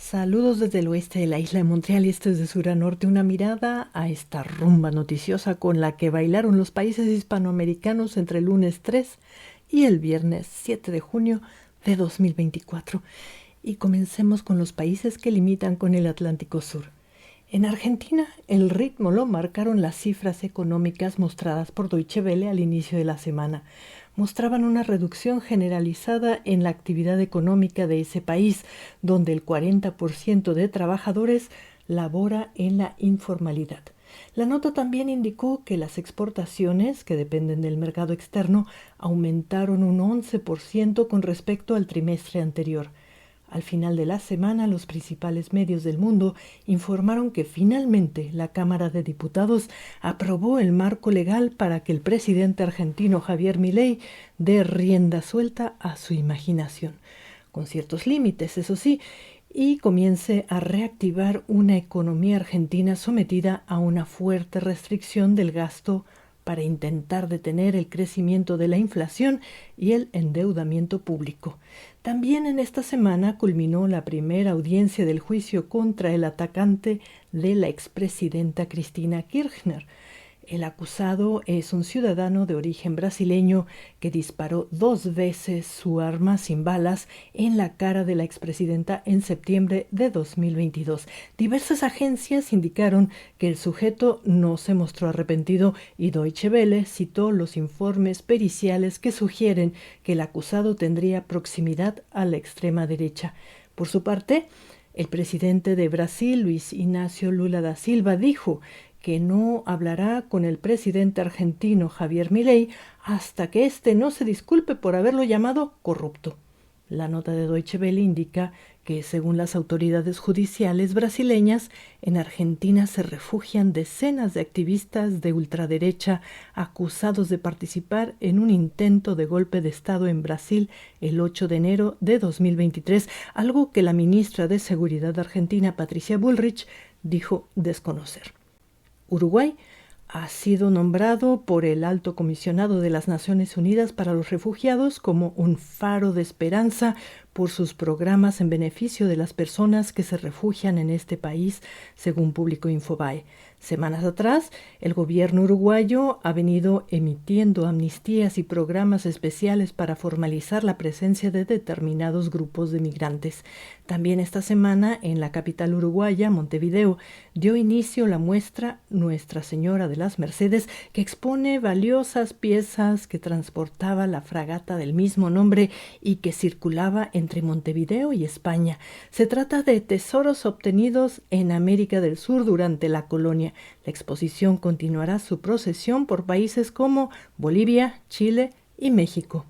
Saludos desde el oeste de la isla de Montreal y este es de sur a norte, una mirada a esta rumba noticiosa con la que bailaron los países hispanoamericanos entre el lunes 3 y el viernes 7 de junio de 2024. Y comencemos con los países que limitan con el Atlántico Sur. En Argentina, el ritmo lo marcaron las cifras económicas mostradas por Deutsche Welle al inicio de la semana. Mostraban una reducción generalizada en la actividad económica de ese país, donde el 40% de trabajadores labora en la informalidad. La nota también indicó que las exportaciones, que dependen del mercado externo, aumentaron un 11% con respecto al trimestre anterior. Al final de la semana, los principales medios del mundo informaron que finalmente la Cámara de Diputados aprobó el marco legal para que el presidente argentino Javier Milei dé rienda suelta a su imaginación, con ciertos límites, eso sí, y comience a reactivar una economía argentina sometida a una fuerte restricción del gasto para intentar detener el crecimiento de la inflación y el endeudamiento público. También en esta semana culminó la primera audiencia del juicio contra el atacante de la expresidenta Cristina Kirchner. El acusado es un ciudadano de origen brasileño que disparó 2 veces su arma sin balas en la cara de la expresidenta en septiembre de 2022. Diversas agencias indicaron que el sujeto no se mostró arrepentido y Deutsche Welle citó los informes periciales que sugieren que el acusado tendría proximidad a la extrema derecha. Por su parte, el presidente de Brasil, Luis Inácio Lula da Silva, dijo que no hablará con el presidente argentino Javier Milei hasta que éste no se disculpe por haberlo llamado corrupto. La nota de Deutsche Welle indica que, según las autoridades judiciales brasileñas, en Argentina se refugian decenas de activistas de ultraderecha acusados de participar en un intento de golpe de Estado en Brasil el 8 de enero de 2023, algo que la ministra de Seguridad argentina, Patricia Bullrich, dijo desconocer. Uruguay ha sido nombrado por el Alto Comisionado de las Naciones Unidas para los Refugiados como un faro de esperanza por sus programas en beneficio de las personas que se refugian en este país, según publicó Infobae. Semanas atrás, el gobierno uruguayo ha venido emitiendo amnistías y programas especiales para formalizar la presencia de determinados grupos de migrantes. También esta semana, en la capital uruguaya, Montevideo, dio inicio la muestra Nuestra Señora de las Mercedes, que expone valiosas piezas que transportaba la fragata del mismo nombre y que circulaba entre Montevideo y España. Se trata de tesoros obtenidos en América del Sur durante la colonia. La exposición continuará su procesión por países como Bolivia, Chile y México.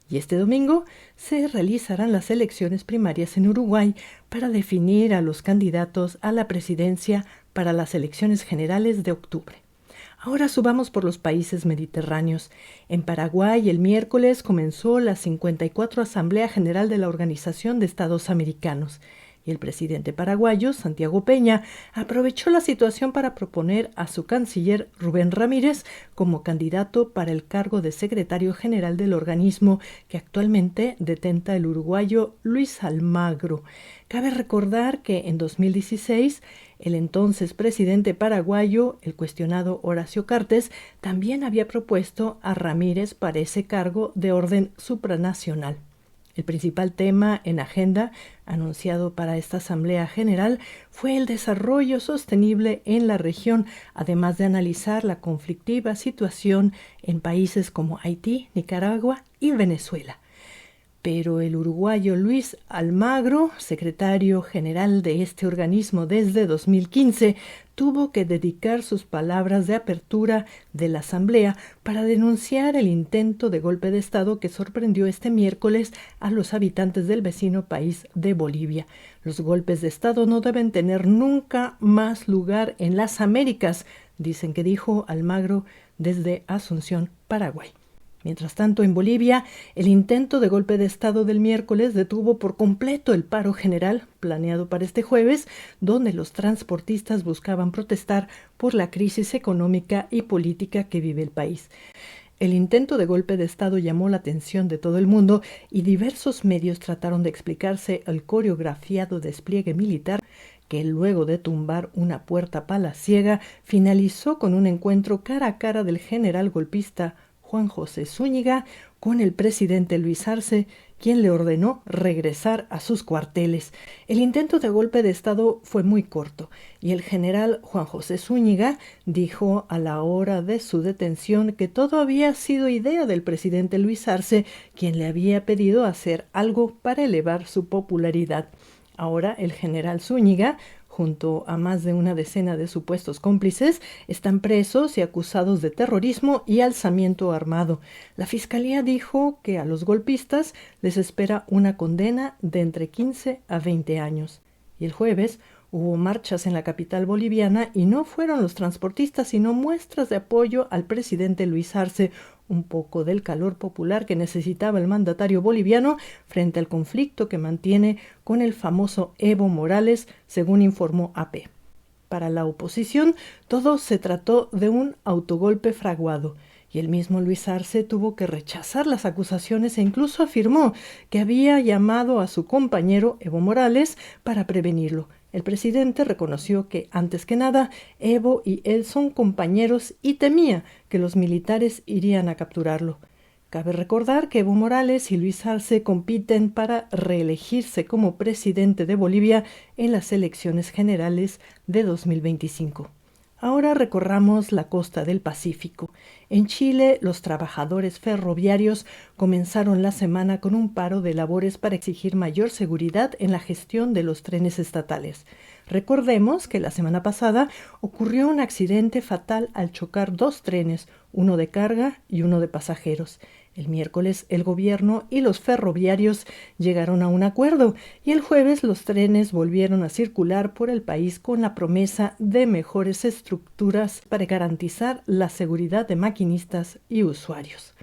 Y este domingo se realizarán las elecciones primarias en Uruguay para definir a los candidatos a la presidencia para las elecciones generales de octubre. Ahora subamos por los países mediterráneos. En Paraguay, el miércoles comenzó la 54 Asamblea General de la Organización de Estados Americanos. Y el presidente paraguayo, Santiago Peña, aprovechó la situación para proponer a su canciller Rubén Ramírez como candidato para el cargo de secretario general del organismo que actualmente detenta el uruguayo Luis Almagro. Cabe recordar que en 2016 el entonces presidente paraguayo, el cuestionado Horacio Cartes, también había propuesto a Ramírez para ese cargo de orden supranacional. El principal tema en agenda anunciado para esta Asamblea General fue el desarrollo sostenible en la región, además de analizar la conflictiva situación en países como Haití, Nicaragua y Venezuela. Pero el uruguayo Luis Almagro, secretario general de este organismo desde 2015, tuvo que dedicar sus palabras de apertura de la asamblea para denunciar el intento de golpe de Estado que sorprendió este miércoles a los habitantes del vecino país de Bolivia. Los golpes de Estado no deben tener nunca más lugar en las Américas, dicen que dijo Almagro desde Asunción, Paraguay. Mientras tanto, en Bolivia, el intento de golpe de Estado del miércoles detuvo por completo el paro general planeado para este jueves, donde los transportistas buscaban protestar por la crisis económica y política que vive el país. El intento de golpe de Estado llamó la atención de todo el mundo y diversos medios trataron de explicarse el coreografiado despliegue militar que luego de tumbar una puerta palaciega finalizó con un encuentro cara a cara del general golpista Juan José Zúñiga con el presidente Luis Arce, quien le ordenó regresar a sus cuarteles. El intento de golpe de Estado fue muy corto y el general Juan José Zúñiga dijo a la hora de su detención que todo había sido idea del presidente Luis Arce, quien le había pedido hacer algo para elevar su popularidad. Ahora el general Zúñiga, junto a más de una decena de supuestos cómplices, están presos y acusados de terrorismo y alzamiento armado. La fiscalía dijo que a los golpistas les espera una condena de entre 15 a 20 años. Y el jueves hubo marchas en la capital boliviana y no fueron los transportistas, sino muestras de apoyo al presidente Luis Arce, un poco del calor popular que necesitaba el mandatario boliviano frente al conflicto que mantiene con el famoso Evo Morales, según informó AP. Para la oposición, todo se trató de un autogolpe fraguado, y el mismo Luis Arce tuvo que rechazar las acusaciones e incluso afirmó que había llamado a su compañero Evo Morales para prevenirlo. El presidente reconoció que, antes que nada, Evo y él son compañeros y temía que los militares irían a capturarlo. Cabe recordar que Evo Morales y Luis Arce compiten para reelegirse como presidente de Bolivia en las elecciones generales de 2025. Ahora recorramos la costa del Pacífico. En Chile, los trabajadores ferroviarios comenzaron la semana con un paro de labores para exigir mayor seguridad en la gestión de los trenes estatales. Recordemos que la semana pasada ocurrió un accidente fatal al chocar dos trenes, uno de carga y uno de pasajeros. El miércoles el gobierno y los ferroviarios llegaron a un acuerdo y el jueves los trenes volvieron a circular por el país con la promesa de mejores estructuras para garantizar la seguridad de maquinistas y usuarios.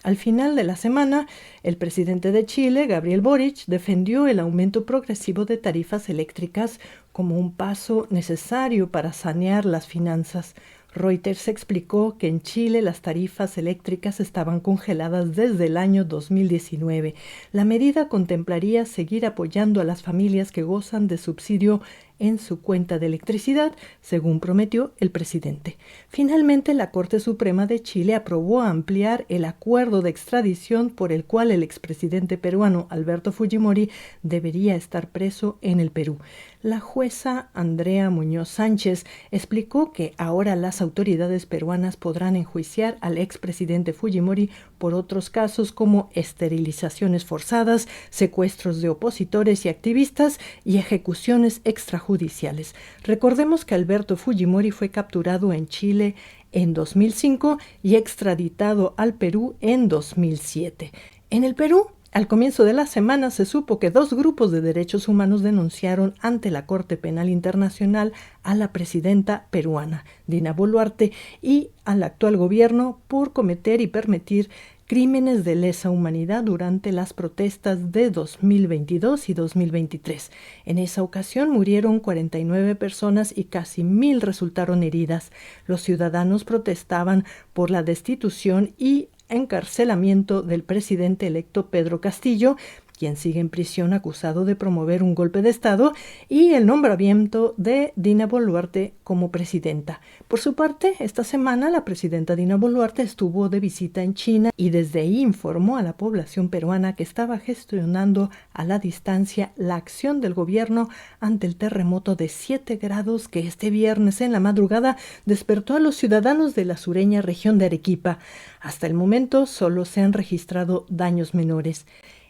Al final de la semana, el presidente de Chile, Gabriel Boric, defendió el aumento progresivo de tarifas eléctricas como un paso necesario para sanear las finanzas. Reuters explicó que en Chile las tarifas eléctricas estaban congeladas desde el año 2019. La medida contemplaría seguir apoyando a las familias que gozan de subsidio en su cuenta de electricidad, según prometió el presidente. Finalmente, la Corte Suprema de Chile aprobó ampliar el acuerdo de extradición por el cual el expresidente peruano Alberto Fujimori debería estar preso en el Perú. La jueza Andrea Muñoz Sánchez explicó que ahora las autoridades peruanas podrán enjuiciar al expresidente Fujimori por otros casos como esterilizaciones forzadas, secuestros de opositores y activistas y ejecuciones extrajudiciales. Recordemos que Alberto Fujimori fue capturado en Chile en 2005 y extraditado al Perú en 2007. En el Perú, al comienzo de la semana se supo que dos grupos de derechos humanos denunciaron ante la Corte Penal Internacional a la presidenta peruana, Dina Boluarte, y al actual gobierno por cometer y permitir crímenes de lesa humanidad durante las protestas de 2022 y 2023. En esa ocasión murieron 49 personas y casi 1,000 resultaron heridas. Los ciudadanos protestaban por la destitución y encarcelamiento del presidente electo Pedro Castillo, quien sigue en prisión acusado de promover un golpe de Estado, y el nombramiento de Dina Boluarte como presidenta. Por su parte, esta semana la presidenta Dina Boluarte estuvo de visita en China y desde ahí informó a la población peruana que estaba gestionando a la distancia la acción del gobierno ante el terremoto de 7 grados que este viernes en la madrugada despertó a los ciudadanos de la sureña región de Arequipa. Hasta el momento solo se han registrado daños menores.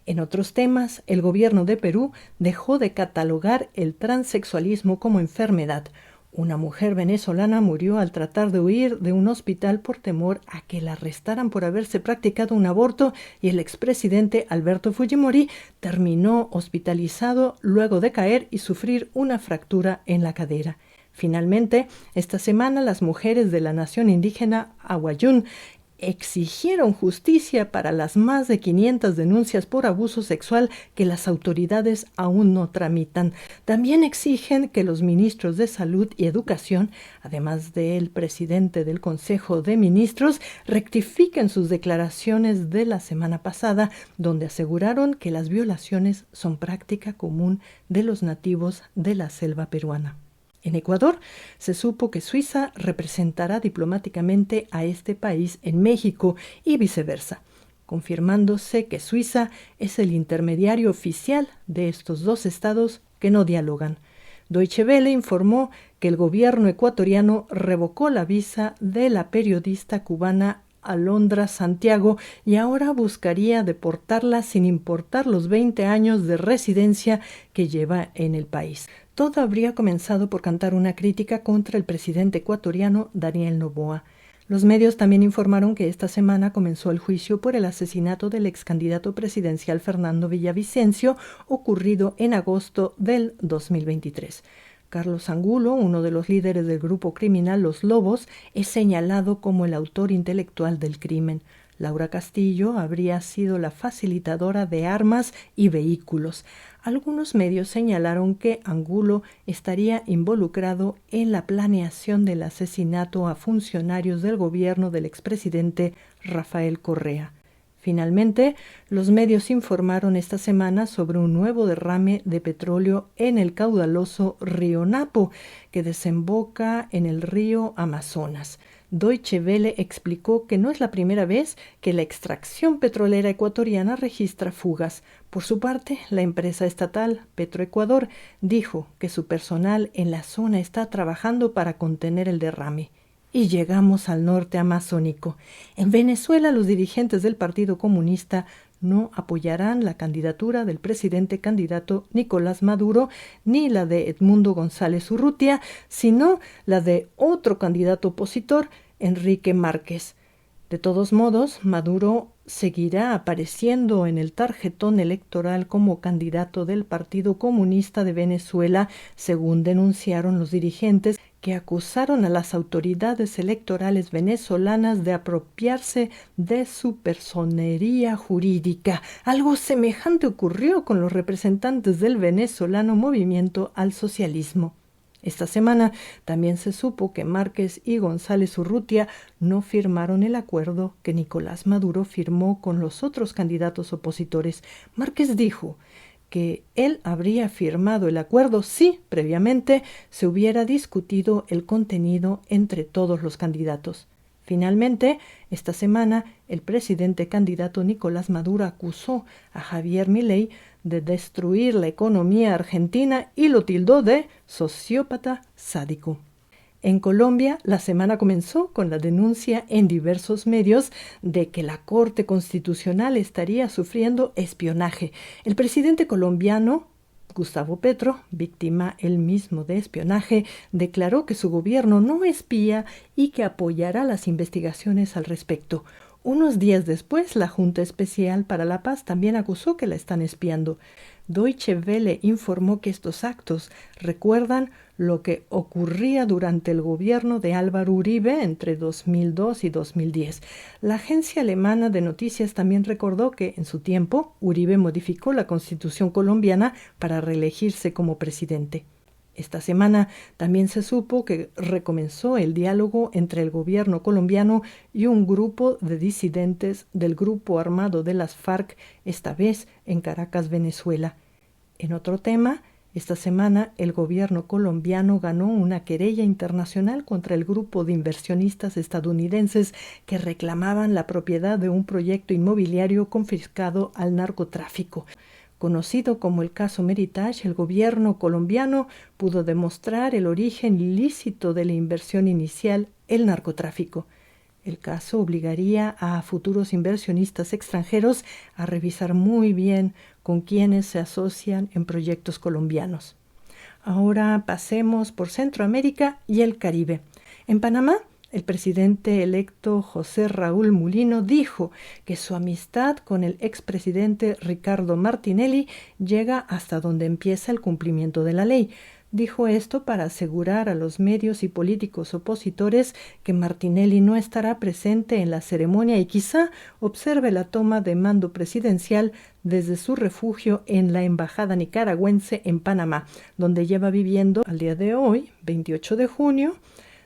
En otros temas, el gobierno de Perú dejó de catalogar el transexualismo como enfermedad. Una mujer venezolana murió al tratar de huir de un hospital por temor a que la arrestaran por haberse practicado un aborto y el expresidente Alberto Fujimori terminó hospitalizado luego de caer y sufrir una fractura en la cadera. Finalmente, esta semana las mujeres de la nación indígena Awayún exigieron justicia para las más de 500 denuncias por abuso sexual que las autoridades aún no tramitan. También exigen que los ministros de Salud y Educación, además del presidente del Consejo de Ministros, rectifiquen sus declaraciones de la semana pasada, donde aseguraron que las violaciones son práctica común de los nativos de la selva peruana. En Ecuador se supo que Suiza representará diplomáticamente a este país en México y viceversa, confirmándose que Suiza es el intermediario oficial de estos dos estados que no dialogan. Deutsche Welle informó que el gobierno ecuatoriano revocó la visa de la periodista cubana Alondra Santiago y ahora buscaría deportarla sin importar los 20 años de residencia que lleva en el país. Todo habría comenzado por cantar una crítica contra el presidente ecuatoriano Daniel Noboa. Los medios también informaron que esta semana comenzó el juicio por el asesinato del ex candidato presidencial Fernando Villavicencio, ocurrido en agosto del 2023. Carlos Angulo, uno de los líderes del grupo criminal Los Lobos, es señalado como el autor intelectual del crimen. Laura Castillo habría sido la facilitadora de armas y vehículos. Algunos medios señalaron que Angulo estaría involucrado en la planeación del asesinato a funcionarios del gobierno del expresidente Rafael Correa. Finalmente, los medios informaron esta semana sobre un nuevo derrame de petróleo en el caudaloso río Napo, que desemboca en el río Amazonas. Deutsche Welle explicó que no es la primera vez que la extracción petrolera ecuatoriana registra fugas. Por su parte, la empresa estatal Petroecuador dijo que su personal en la zona está trabajando para contener el derrame. Y llegamos al norte amazónico. En Venezuela, los dirigentes del Partido Comunista no apoyarán la candidatura del presidente candidato Nicolás Maduro ni la de Edmundo González Urrutia, sino la de otro candidato opositor, Enrique Márquez. De todos modos, Maduro seguirá apareciendo en el tarjetón electoral como candidato del Partido Comunista de Venezuela, según denunciaron los dirigentes que acusaron a las autoridades electorales venezolanas de apropiarse de su personería jurídica. Algo semejante ocurrió con los representantes del venezolano Movimiento al Socialismo. Esta semana también se supo que Márquez y González Urrutia no firmaron el acuerdo que Nicolás Maduro firmó con los otros candidatos opositores. Márquez dijo que él habría firmado el acuerdo si, previamente, se hubiera discutido el contenido entre todos los candidatos. Finalmente, esta semana, el presidente candidato Nicolás Maduro acusó a Javier Milei de destruir la economía argentina y lo tildó de sociópata sádico. En Colombia, la semana comenzó con la denuncia en diversos medios de que la Corte Constitucional estaría sufriendo espionaje. El presidente colombiano, Gustavo Petro, víctima él mismo de espionaje, declaró que su gobierno no espía y que apoyará las investigaciones al respecto. Unos días después, la Junta Especial para la Paz también acusó que la están espiando. Deutsche Welle informó que estos actos recuerdan lo que ocurría durante el gobierno de Álvaro Uribe entre 2002 y 2010. La agencia alemana de noticias también recordó que, en su tiempo, Uribe modificó la Constitución colombiana para reelegirse como presidente. Esta semana también se supo que recomenzó el diálogo entre el gobierno colombiano y un grupo de disidentes del grupo armado de las FARC, esta vez en Caracas, Venezuela. En otro tema, esta semana el gobierno colombiano ganó una querella internacional contra el grupo de inversionistas estadounidenses que reclamaban la propiedad de un proyecto inmobiliario confiscado al narcotráfico. Conocido como el caso Meritage, el gobierno colombiano pudo demostrar el origen ilícito de la inversión inicial, el narcotráfico. El caso obligaría a futuros inversionistas extranjeros a revisar muy bien con quienes se asocian en proyectos colombianos. Ahora pasemos por Centroamérica y el Caribe. En Panamá, El presidente electo José Raúl Mulino dijo que su amistad con el expresidente Ricardo Martinelli llega hasta donde empieza el cumplimiento de la ley. Dijo esto para asegurar a los medios y políticos opositores que Martinelli no estará presente en la ceremonia y quizá observe la toma de mando presidencial desde su refugio en la embajada nicaragüense en Panamá, donde lleva viviendo al día de hoy, 28 de junio,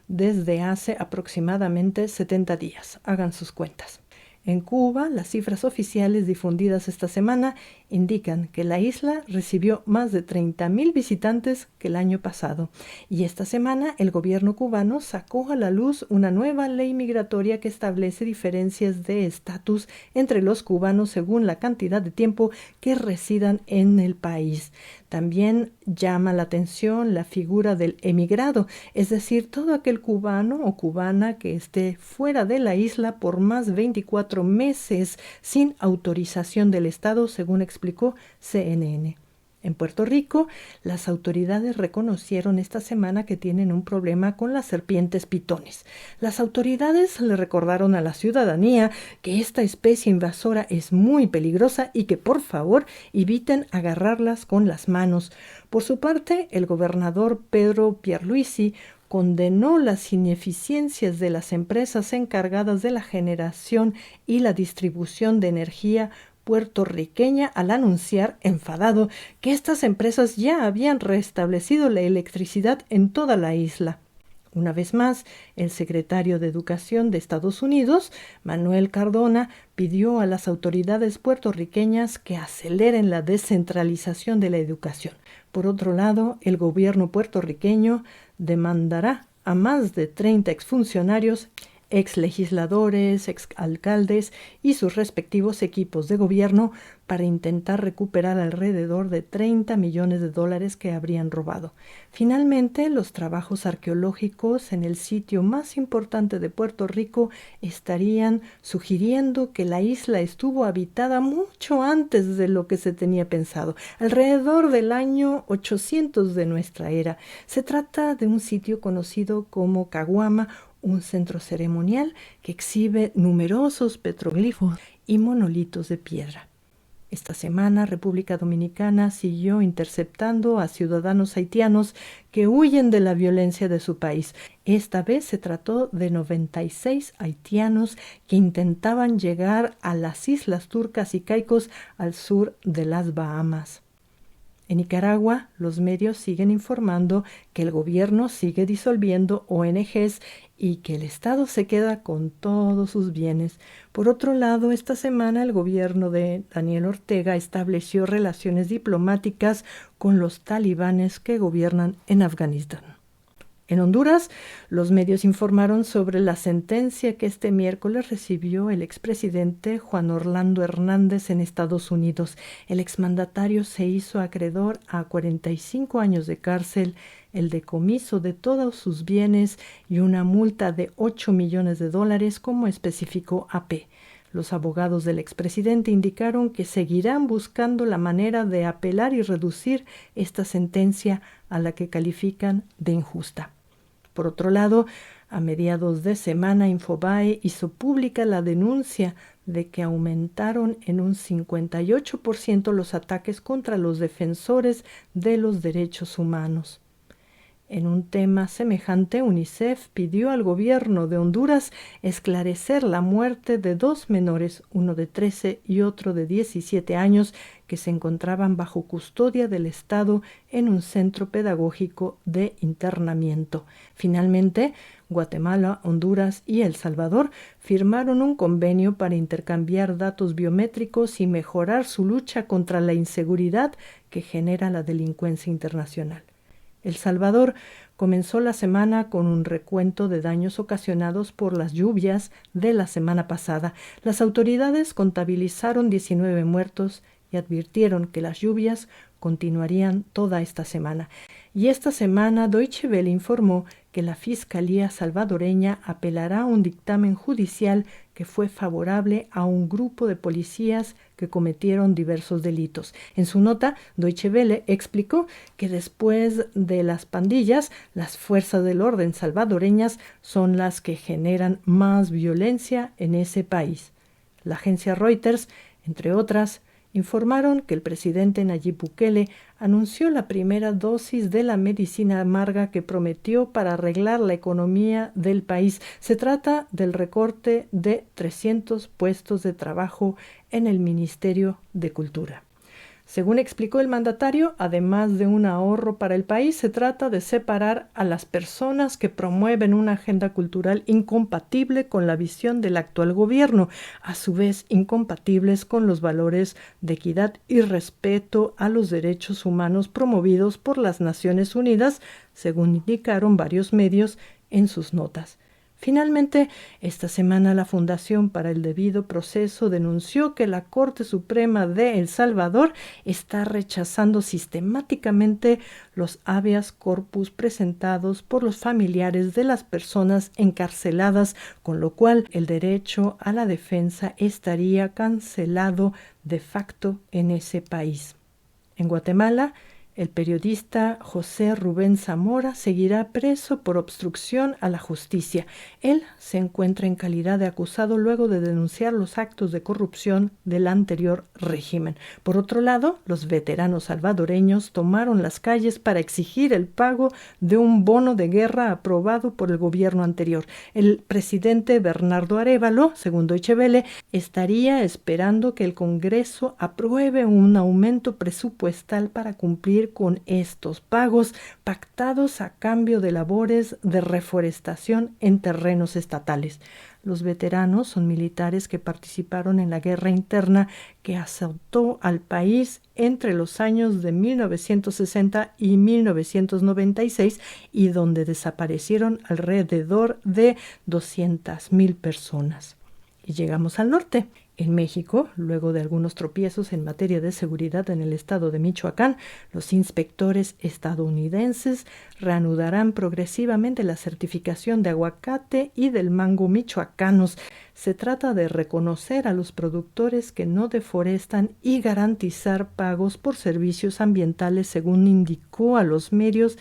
desde hace aproximadamente 70 días. Hagan sus cuentas. En Cuba, las cifras oficiales difundidas esta semana indican que la isla recibió más de 30,000 visitantes que el año pasado. Y esta semana el gobierno cubano sacó a la luz una nueva ley migratoria que establece diferencias de estatus entre los cubanos según la cantidad de tiempo que residan en el país. También llama la atención la figura del emigrado, es decir, todo aquel cubano o cubana que esté fuera de la isla por más de 24 meses sin autorización del Estado, según explicó CNN. En Puerto Rico, las autoridades reconocieron esta semana que tienen un problema con las serpientes pitones. Las autoridades le recordaron a la ciudadanía que esta especie invasora es muy peligrosa y que por favor eviten agarrarlas con las manos. Por su parte, el gobernador Pedro Pierluisi condenó las ineficiencias de las empresas encargadas de la generación y la distribución de energía puertorriqueña al anunciar, enfadado, que estas empresas ya habían restablecido la electricidad en toda la isla. Una vez más, el secretario de Educación de Estados Unidos, Manuel Cardona, pidió a las autoridades puertorriqueñas que aceleren la descentralización de la educación. Por otro lado, el gobierno puertorriqueño demandará a más de 30 exfuncionarios, exlegisladores, exalcaldes y sus respectivos equipos de gobierno para intentar recuperar alrededor de $30 millones que habrían robado. Finalmente, los trabajos arqueológicos en el sitio más importante de Puerto Rico estarían sugiriendo que la isla estuvo habitada mucho antes de lo que se tenía pensado, alrededor del año 800 de nuestra era. Se trata de un sitio conocido como Caguama, un centro ceremonial que exhibe numerosos petroglifos y monolitos de piedra. Esta semana, República Dominicana siguió interceptando a ciudadanos haitianos que huyen de la violencia de su país. Esta vez se trató de 96 haitianos que intentaban llegar a las Islas Turcas y Caicos al sur de las Bahamas. En Nicaragua, los medios siguen informando que el gobierno sigue disolviendo ONGs y que el Estado se queda con todos sus bienes. Por otro lado, esta semana el gobierno de Daniel Ortega estableció relaciones diplomáticas con los talibanes que gobiernan en Afganistán. En Honduras, los medios informaron sobre la sentencia que este miércoles recibió el expresidente Juan Orlando Hernández en Estados Unidos. El exmandatario se hizo acreedor a 45 años de cárcel, el decomiso de todos sus bienes y una multa de $8 millones, como especificó AP. Los abogados del expresidente indicaron que seguirán buscando la manera de apelar y reducir esta sentencia a la que califican de injusta. Por otro lado, a mediados de semana, Infobae hizo pública la denuncia de que aumentaron en un 58% los ataques contra los defensores de los derechos humanos. En un tema semejante, UNICEF pidió al gobierno de Honduras esclarecer la muerte de 2 menores, uno de 13 y otro de 17 años, que se encontraban bajo custodia del Estado en un centro pedagógico de internamiento. Finalmente, Guatemala, Honduras y El Salvador firmaron un convenio para intercambiar datos biométricos y mejorar su lucha contra la inseguridad que genera la delincuencia internacional. El Salvador comenzó la semana con un recuento de daños ocasionados por las lluvias de la semana pasada. Las autoridades contabilizaron 19 muertos y advirtieron que las lluvias continuarían toda esta semana. Y esta semana Deutsche Welle informó que la Fiscalía salvadoreña apelará a un dictamen judicial que fue favorable a un grupo de policías que cometieron diversos delitos. En su nota, Deutsche Welle explicó que después de las pandillas, las fuerzas del orden salvadoreñas son las que generan más violencia en ese país. La agencia Reuters, entre otras, informaron que el presidente Nayib Bukele anunció la primera dosis de la medicina amarga que prometió para arreglar la economía del país. Se trata del recorte de 300 puestos de trabajo en el Ministerio de Cultura. Según explicó el mandatario, además de un ahorro para el país, se trata de separar a las personas que promueven una agenda cultural incompatible con la visión del actual gobierno, a su vez incompatibles con los valores de equidad y respeto a los derechos humanos promovidos por las Naciones Unidas, según indicaron varios medios en sus notas. Finalmente, esta semana la Fundación para el Debido Proceso denunció que la Corte Suprema de El Salvador está rechazando sistemáticamente los habeas corpus presentados por los familiares de las personas encarceladas, con lo cual el derecho a la defensa estaría cancelado de facto en ese país. En Guatemala, el periodista José Rubén Zamora seguirá preso por obstrucción a la justicia. Él se encuentra en calidad de acusado luego de denunciar los actos de corrupción del anterior régimen. Por otro lado, los veteranos salvadoreños tomaron las calles para exigir el pago de un bono de guerra aprobado por el gobierno anterior. El presidente Bernardo Arévalo, según Deutsche Welle, estaría esperando que el Congreso apruebe un aumento presupuestal para cumplir con estos pagos pactados a cambio de labores de reforestación en terrenos estatales. Los veteranos son militares que participaron en la guerra interna que azotó al país entre los años de 1960 y 1996 y donde desaparecieron alrededor de 200,000 personas. Y llegamos al norte. En México, luego de algunos tropiezos en materia de seguridad en el estado de Michoacán, los inspectores estadounidenses reanudarán progresivamente la certificación de aguacate y del mango michoacanos. Se trata de reconocer a los productores que no deforestan y garantizar pagos por servicios ambientales, según indicó a los medios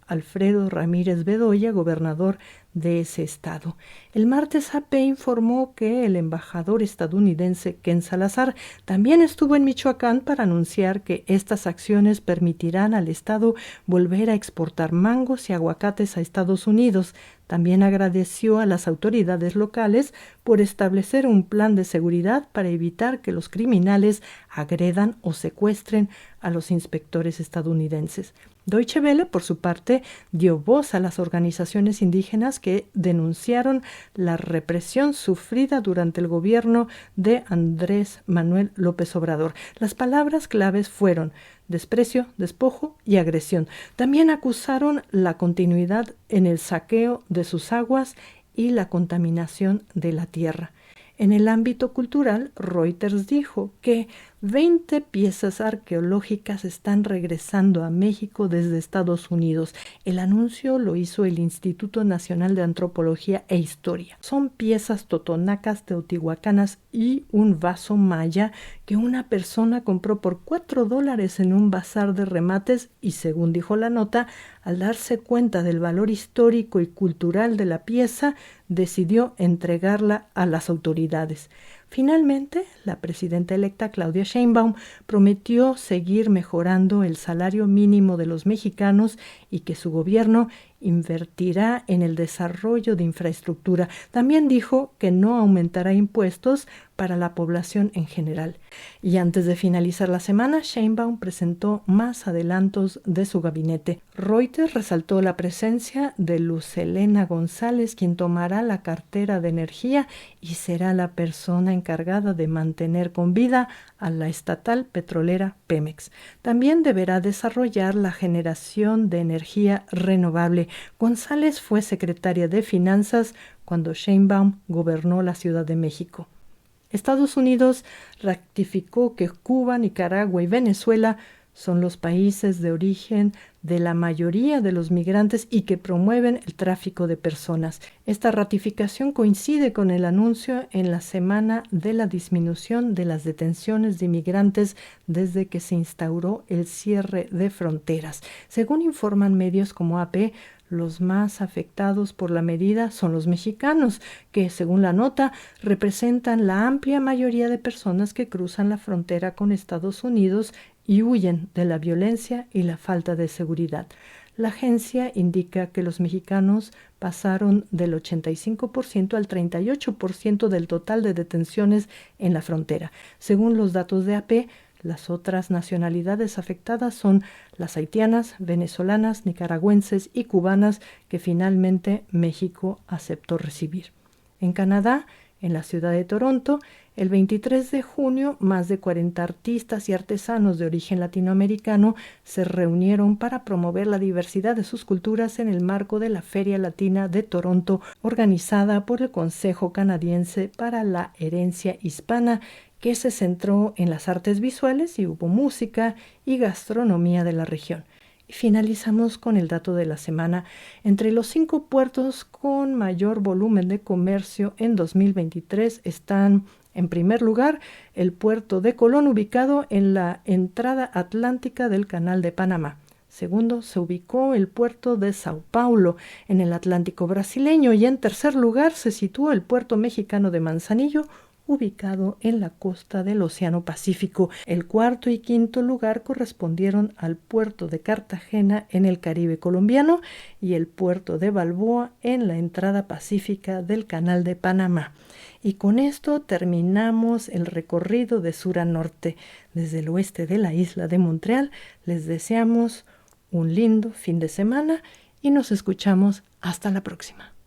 Alfredo Ramírez Bedoya, gobernador de ese estado. El martes AP informó que el embajador estadounidense Ken Salazar también estuvo en Michoacán para anunciar que estas acciones permitirán al estado volver a exportar mangos y aguacates a Estados Unidos. También agradeció a las autoridades locales por establecer un plan de seguridad para evitar que los criminales agredan o secuestren a los inspectores estadounidenses. Deutsche Welle, por su parte, dio voz a las organizaciones indígenas que denunciaron la represión sufrida durante el gobierno de Andrés Manuel López Obrador. Las palabras claves fueron desprecio, despojo y agresión. También acusaron la continuidad en el saqueo de sus aguas y la contaminación de la tierra. En el ámbito cultural, Reuters dijo que 20 piezas arqueológicas están regresando a México desde Estados Unidos. El anuncio lo hizo el Instituto Nacional de Antropología e Historia. Son piezas totonacas, teotihuacanas y un vaso maya que una persona compró por $4 en un bazar de remates y, según dijo la nota, al darse cuenta del valor histórico y cultural de la pieza, decidió entregarla a las autoridades. Finalmente, la presidenta electa Claudia Sheinbaum prometió seguir mejorando el salario mínimo de los mexicanos y que su gobierno invertirá en el desarrollo de infraestructura. También dijo que no aumentará impuestos para la población en general. Y antes de finalizar la semana, Sheinbaum presentó más adelantos de su gabinete. Reuters resaltó la presencia de Luz Helena González, quien tomará la cartera de energía y será la persona encargada de mantener con vida a la estatal petrolera Pemex. También deberá desarrollar la generación de energía renovable. González fue secretaria de Finanzas cuando Sheinbaum gobernó la Ciudad de México. Estados Unidos ratificó que Cuba, Nicaragua y Venezuela son los países de origen de la mayoría de los migrantes y que promueven el tráfico de personas. Esta ratificación coincide con el anuncio en la semana de la disminución de las detenciones de inmigrantes desde que se instauró el cierre de fronteras. Según informan medios como AP, los más afectados por la medida son los mexicanos, que, según la nota, representan la amplia mayoría de personas que cruzan la frontera con Estados Unidos y huyen de la violencia y la falta de seguridad. La agencia indica que los mexicanos pasaron del 85% al 38% del total de detenciones en la frontera. Según los datos de AP, las otras nacionalidades afectadas son las haitianas, venezolanas, nicaragüenses y cubanas que finalmente México aceptó recibir. En Canadá, en la ciudad de Toronto, el 23 de junio, más de 40 artistas y artesanos de origen latinoamericano se reunieron para promover la diversidad de sus culturas en el marco de la Feria Latina de Toronto, organizada por el Consejo Canadiense para la Herencia Hispana, que se centró en las artes visuales y hubo música y gastronomía de la región. Y finalizamos con el dato de la semana. Entre los 5 puertos con mayor volumen de comercio en 2023 están, en primer lugar, el puerto de Colón, ubicado en la entrada atlántica del Canal de Panamá. Segundo, se ubicó el puerto de Sao Paulo, en el Atlántico brasileño. Y en tercer lugar, se situó el puerto mexicano de Manzanillo, ubicado en la costa del Océano Pacífico. El cuarto y quinto lugar correspondieron al puerto de Cartagena en el Caribe colombiano y el puerto de Balboa en la entrada pacífica del Canal de Panamá. Y con esto terminamos el recorrido de sur a norte. Desde el oeste de la isla de Montreal les deseamos un lindo fin de semana y nos escuchamos hasta la próxima.